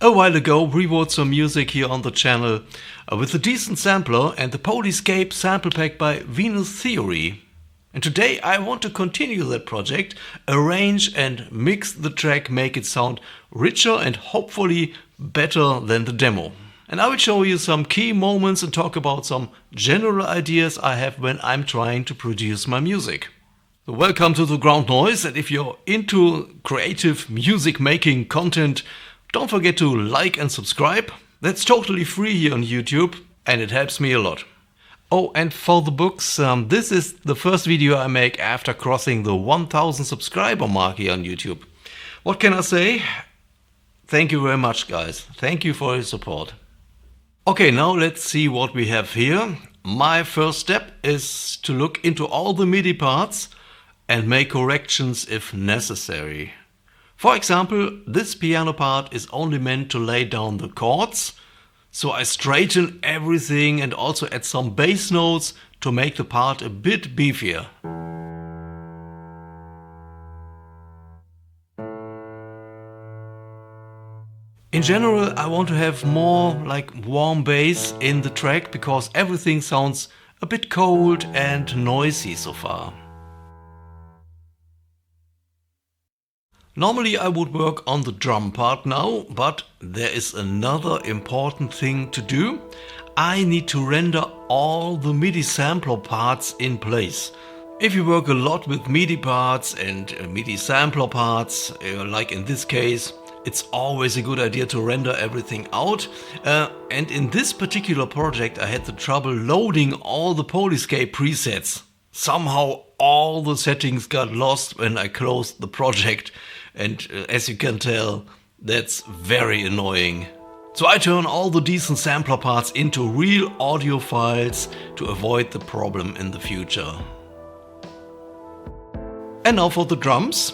A while ago we wrote some music here on the channel with a decent sampler and the Polyscape Sample Pack by Venus Theory. And today I want to continue that project, arrange and mix the track, make it sound richer and hopefully better than the demo. And I will show you some key moments and talk about some general ideas I have when I'm trying to produce my music. So welcome to the Ground Noise, and if you're into creative music making content, don't forget to like and subscribe. That's totally free here on YouTube and it helps me a lot. Oh, and for the books, this is the first video I make after crossing the 1000 subscriber mark here on YouTube. What can I say? Thank you very much, guys. Thank you for your support. Okay, now let's see what we have here. My first step is to look into all the MIDI parts and make corrections if necessary. For example, this piano part is only meant to lay down the chords, so I straighten everything and also add some bass notes to make the part a bit beefier. In general, I want to have more like warm bass in the track because everything sounds a bit cold and noisy so far. Normally I would work on the drum part now, but there is another important thing to do. I need to render all the MIDI sampler parts in place. If you work a lot with MIDI parts and MIDI sampler parts, like in this case, it's always a good idea to render everything out. And in this particular project I had the trouble loading all the Polyscape presets. Somehow all the settings got lost when I closed the project. And as you can tell, that's very annoying. So I turn all the decent sampler parts into real audio files to avoid the problem in the future. And now for the drums.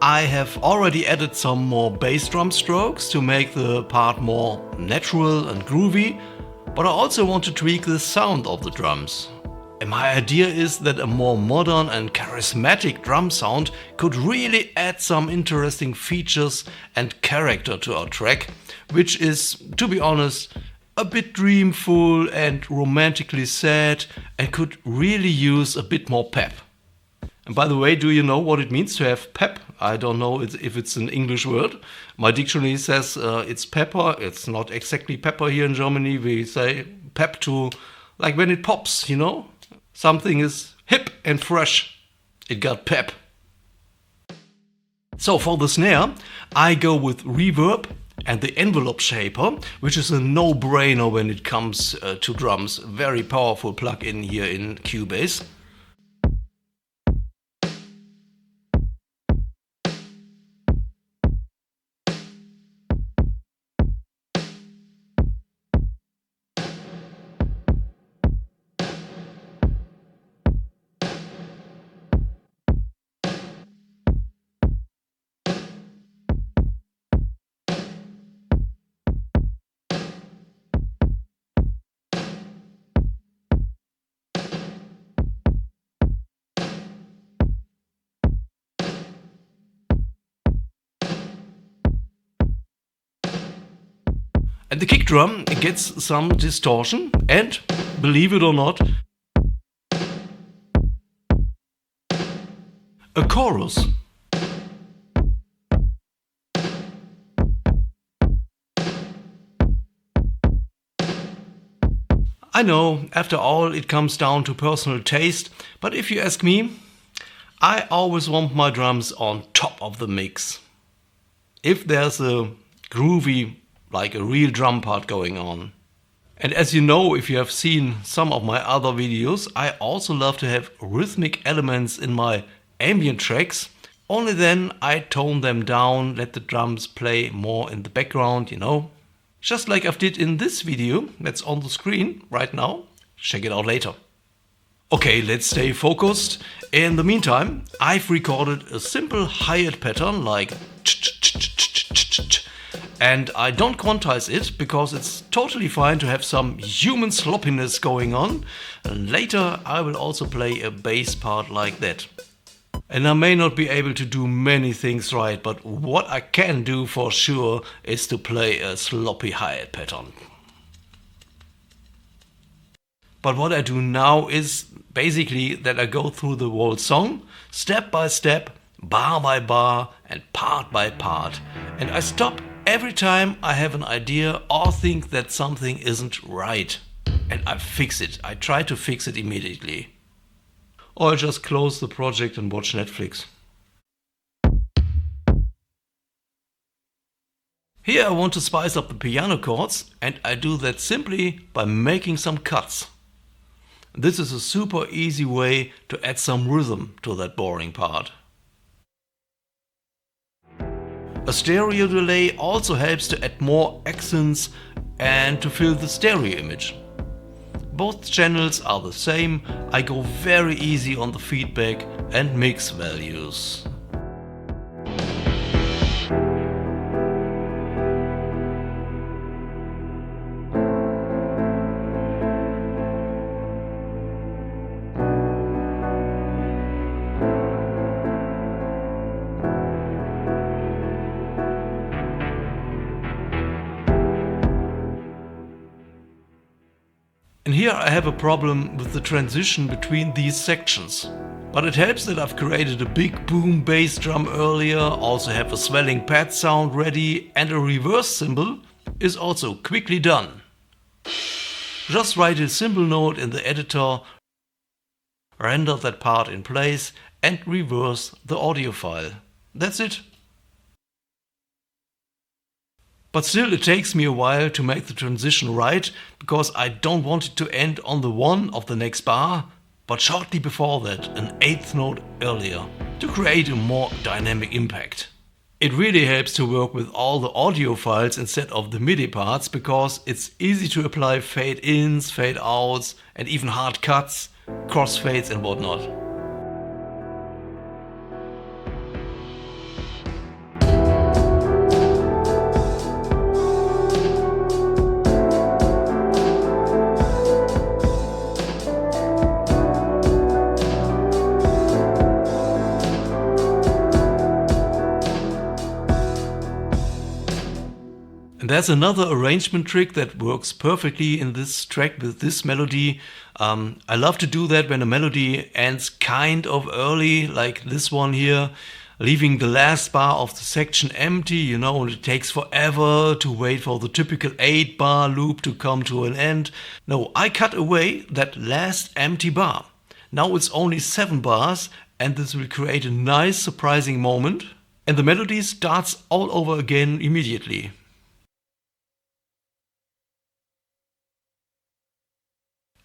I have already added some more bass drum strokes to make the part more natural and groovy, but I also want to tweak the sound of the drums. And my idea is that a more modern and charismatic drum sound could really add some interesting features and character to our track, which is, to be honest, a bit dreamful and romantically sad and could really use a bit more pep. And by the way, do you know what it means to have pep? I don't know if it's an English word. My dictionary says it's pepper. It's not exactly pepper here in Germany. We say pep to, like when it pops, you know? Something is hip and fresh. It got pep. So for the snare, I go with reverb and the envelope shaper, which is a no-brainer when it comes to drums. Very powerful plug-in here in Cubase. And the kick drum gets some distortion and, believe it or not, a chorus. I know, after all, it comes down to personal taste, but if you ask me, I always want my drums on top of the mix. If there's a groovy, like a real drum part going on. And as you know, if you have seen some of my other videos, I also love to have rhythmic elements in my ambient tracks. Only then I tone them down, let the drums play more in the background, you know. Just like I've did in this video that's on the screen right now. Check it out later. Okay, let's stay focused. In the meantime, I've recorded a simple hi-hat pattern like and I don't quantize it because it's totally fine to have some human sloppiness going on. And later I will also play a bass part like that. And I may not be able to do many things right, but what I can do for sure is to play a sloppy hi-hat pattern. But what I do now is basically that I go through the whole song, step by step, bar by bar and part by part. And I stop every time I have an idea or think that something isn't right. And I fix it. I try to fix it immediately. Or I just close the project and watch Netflix. Here I want to spice up the piano chords, and I do that simply by making some cuts. This is a super easy way to add some rhythm to that boring part. A stereo delay also helps to add more accents and to fill the stereo image. Both channels are the same. I go very easy on the feedback and mix values. And here I have a problem with the transition between these sections. But it helps that I've created a big boom bass drum earlier, also have a swelling pad sound ready, and a reverse cymbal is also quickly done. Just write a cymbal note in the editor, render that part in place and reverse the audio file. That's it. But still it takes me a while to make the transition right, because I don't want it to end on the one of the next bar, but shortly before that, an eighth note earlier, to create a more dynamic impact. It really helps to work with all the audio files instead of the MIDI parts, because it's easy to apply fade-ins, fade-outs and even hard cuts, crossfades and whatnot. And there's another arrangement trick that works perfectly in this track with this melody. I love to do that when a melody ends kind of early, like this one here, leaving the last bar of the section empty, and it takes forever to wait for the typical 8-bar loop to come to an end. No, I cut away that last empty bar. Now it's only 7 bars, and this will create a nice surprising moment, and the melody starts all over again immediately.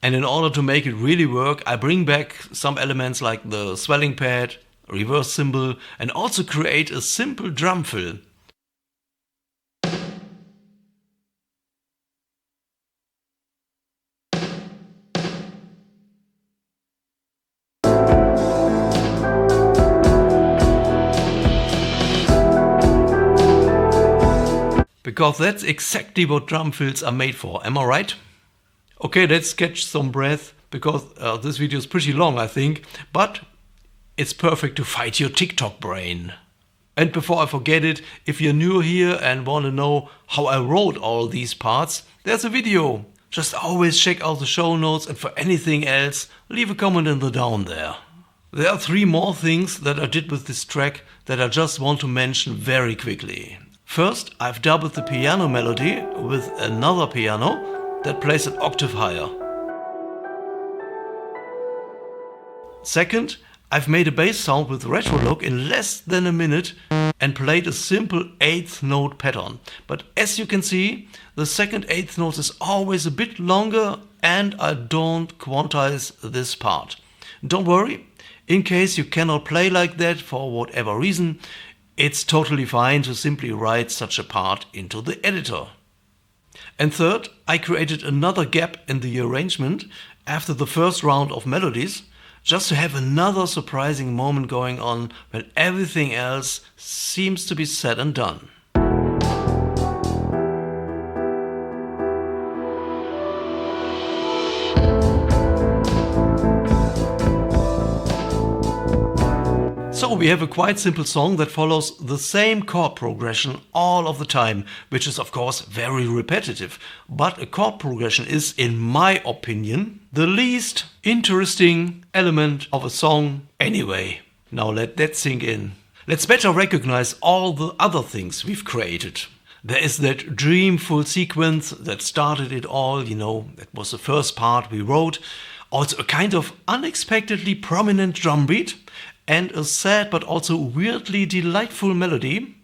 And in order to make it really work, I bring back some elements like the swelling pad, reverse cymbal, and also create a simple drum fill. Because that's exactly what drum fills are made for, am I right? Okay, let's catch some breath, because this video is pretty long, I think, but it's perfect to fight your TikTok brain. And before I forget it, if you're new here and want to know how I wrote all these parts, there's a video. Just always check out the show notes, and for anything else, leave a comment in the down there. There are 3 more things that I did with this track that I just want to mention very quickly. First, I've doubled the piano melody with another piano that plays an octave higher. Second, I've made a bass sound with retro look in less than a minute and played a simple 8th note pattern. But as you can see, the second 8th note is always a bit longer, and I don't quantize this part. Don't worry, in case you cannot play like that for whatever reason, it's totally fine to simply write such a part into the editor. And third, I created another gap in the arrangement after the first round of melodies, just to have another surprising moment going on when everything else seems to be said and done. So So we have a quite simple song that follows the same chord progression all of the time, which is of course very repetitive. But a chord progression is, in my opinion, the least interesting element of a song anyway. Now let that sink in. Let's better recognize all the other things we've created. There is that dreamful sequence that started it all, that was the first part we wrote. Also a kind of unexpectedly prominent drum beat and a sad but also weirdly delightful melody,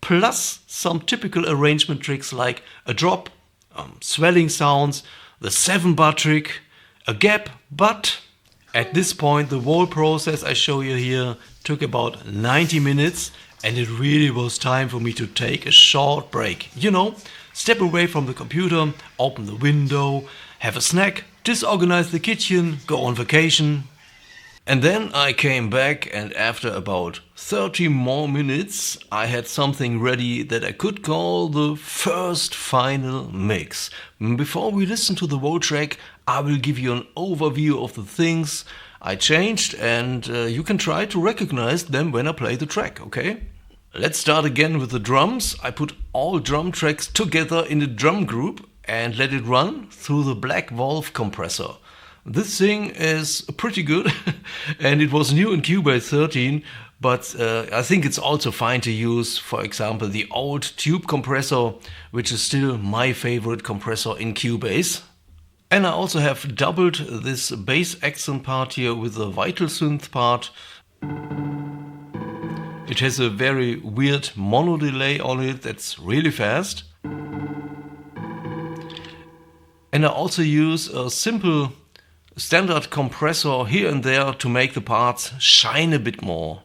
plus some typical arrangement tricks like a drop, swelling sounds, the 7-bar trick, a gap, but at this point the whole process I show you here took about 90 minutes and it really was time for me to take a short break. Step away from the computer, open the window, have a snack, disorganize the kitchen, go on vacation. And then I came back and after about 30 more minutes I had something ready that I could call the first final mix. Before we listen to the whole track, I will give you an overview of the things I changed and you can try to recognize them when I play the track, okay? Let's start again with the drums. I put all drum tracks together in a drum group and let it run through the Black Valve compressor. This thing is pretty good and it was new in Cubase 13, but I think it's also fine to use, for example, the old tube compressor, which is still my favorite compressor in Cubase. And I also have doubled this bass accent part here with the Vital Synth part. It has a very weird mono delay on it that's really fast. And I also use a simple standard compressor here and there to make the parts shine a bit more.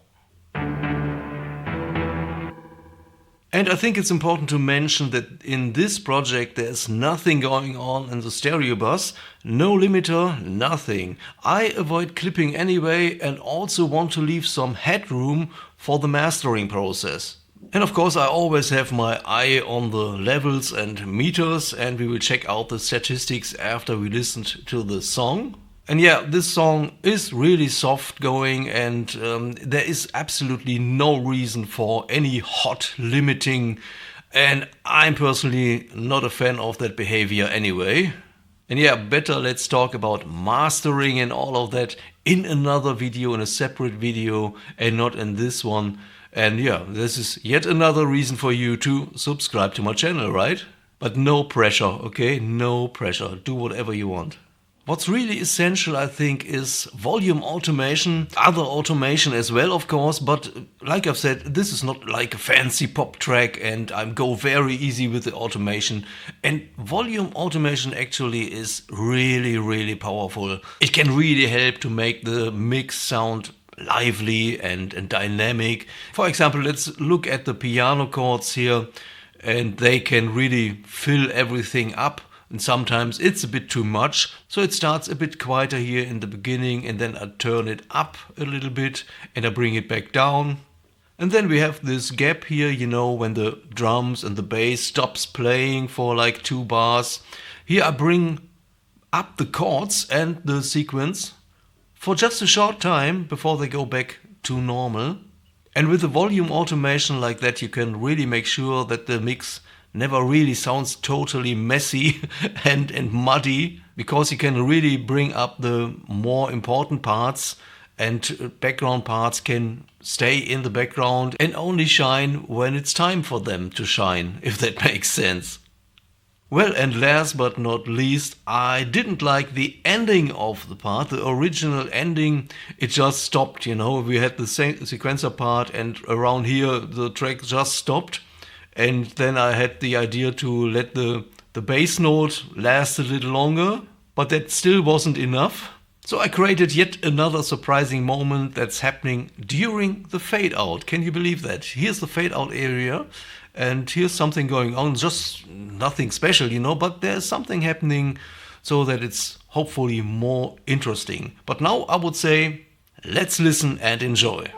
And I think it's important to mention that in this project there's nothing going on in the stereo bus, no limiter, nothing. I avoid clipping anyway and also want to leave some headroom for the mastering process. And of course I always have my eye on the levels and meters and we will check out the statistics after we listened to the song. And yeah, this song is really soft going and there is absolutely no reason for any hot limiting and I'm personally not a fan of that behavior anyway. And yeah, better let's talk about mastering and all of that in another video, in a separate video and not in this one. And yeah, this is yet another reason for you to subscribe to my channel, right? But no pressure, okay? No pressure. Do whatever you want. What's really essential, I think, is volume automation, other automation as well, of course, but like I've said, this is not like a fancy pop track and I go very easy with the automation. And volume automation actually is really, really powerful. It can really help to make the mix sound lively and dynamic. For example, let's look at the piano chords here and they can really fill everything up. And sometimes it's a bit too much, so it starts a bit quieter here in the beginning and then I turn it up a little bit and I bring it back down. And then we have this gap here, when the drums and the bass stops playing for like 2 bars. Here I bring up the chords and the sequence for just a short time before they go back to normal. And with the volume automation like that you can really make sure that the mix never really sounds totally messy and muddy, because you can really bring up the more important parts and background parts can stay in the background and only shine when it's time for them to shine, if that makes sense. Well, and last but not least, I didn't like the ending of the part, the original ending. It just stopped, we had the sequencer part and around here the track just stopped. And then I had the idea to let the bass note last a little longer, but that still wasn't enough. So I created yet another surprising moment that's happening during the fade out. Can you believe that? Here's the fade out area and here's something going on, just nothing special, but there's something happening so that it's hopefully more interesting. But now I would say, let's listen and enjoy.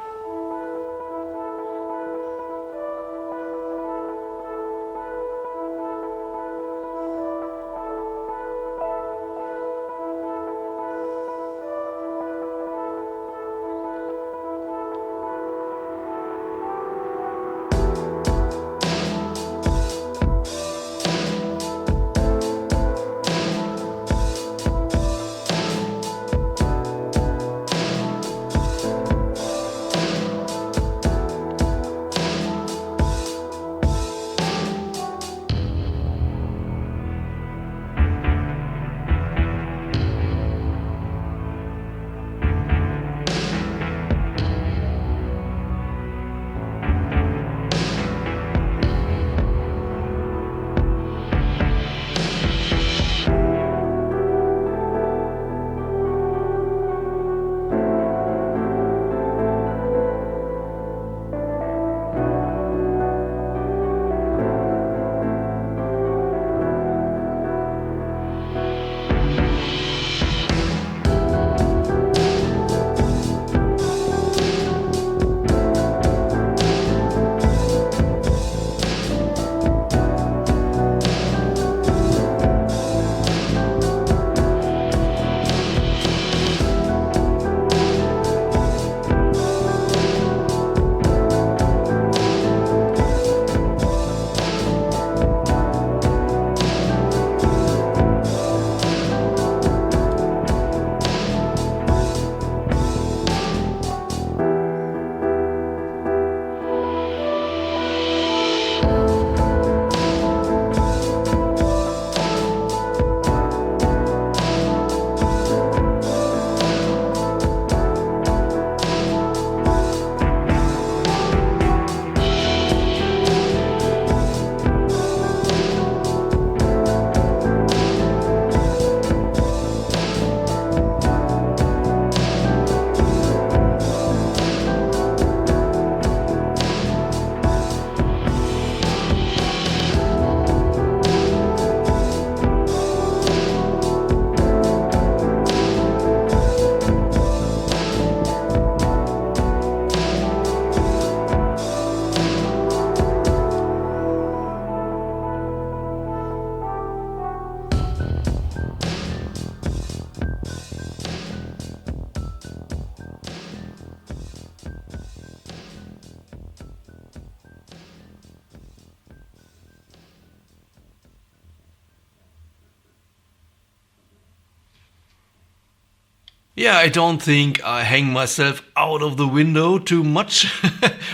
Yeah, I don't think I hang myself out of the window too much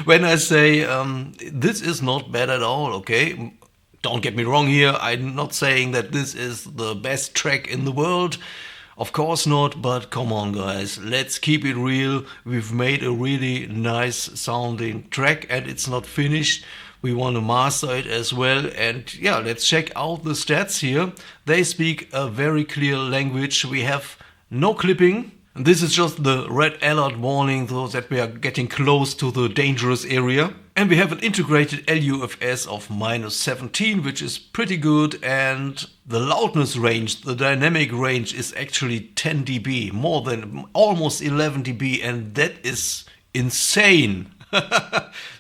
when I say this is not bad at all, okay? Don't get me wrong here, I'm not saying that this is the best track in the world. Of course not, but come on guys, let's keep it real. We've made a really nice sounding track and it's not finished. We want to master it as well, and yeah, let's check out the stats here. They speak a very clear language. We have no clipping. And this is just the red alert warning, so that we are getting close to the dangerous area. And we have an integrated LUFS of -17, which is pretty good. And the loudness range, the dynamic range, is actually 10 dB, more than almost 11 dB, and that is insane.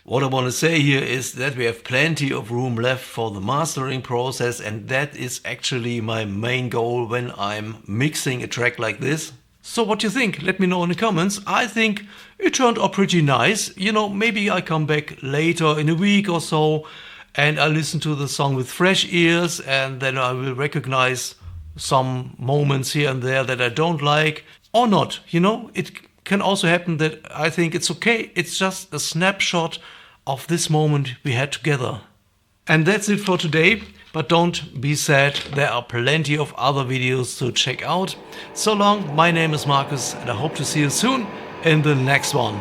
What I want to say here is that we have plenty of room left for the mastering process, and that is actually my main goal when I'm mixing a track like this. So what do you think? Let me know in the comments. I think it turned out pretty nice. You know, maybe I come back later in a week or so and I listen to the song with fresh ears, and then I will recognize some moments here and there that I don't like or not. You know, it can also happen that I think it's okay. It's just a snapshot of this moment we had together. And that's it for today. But don't be sad, there are plenty of other videos to check out. So long, my name is Marcus and I hope to see you soon in the next one.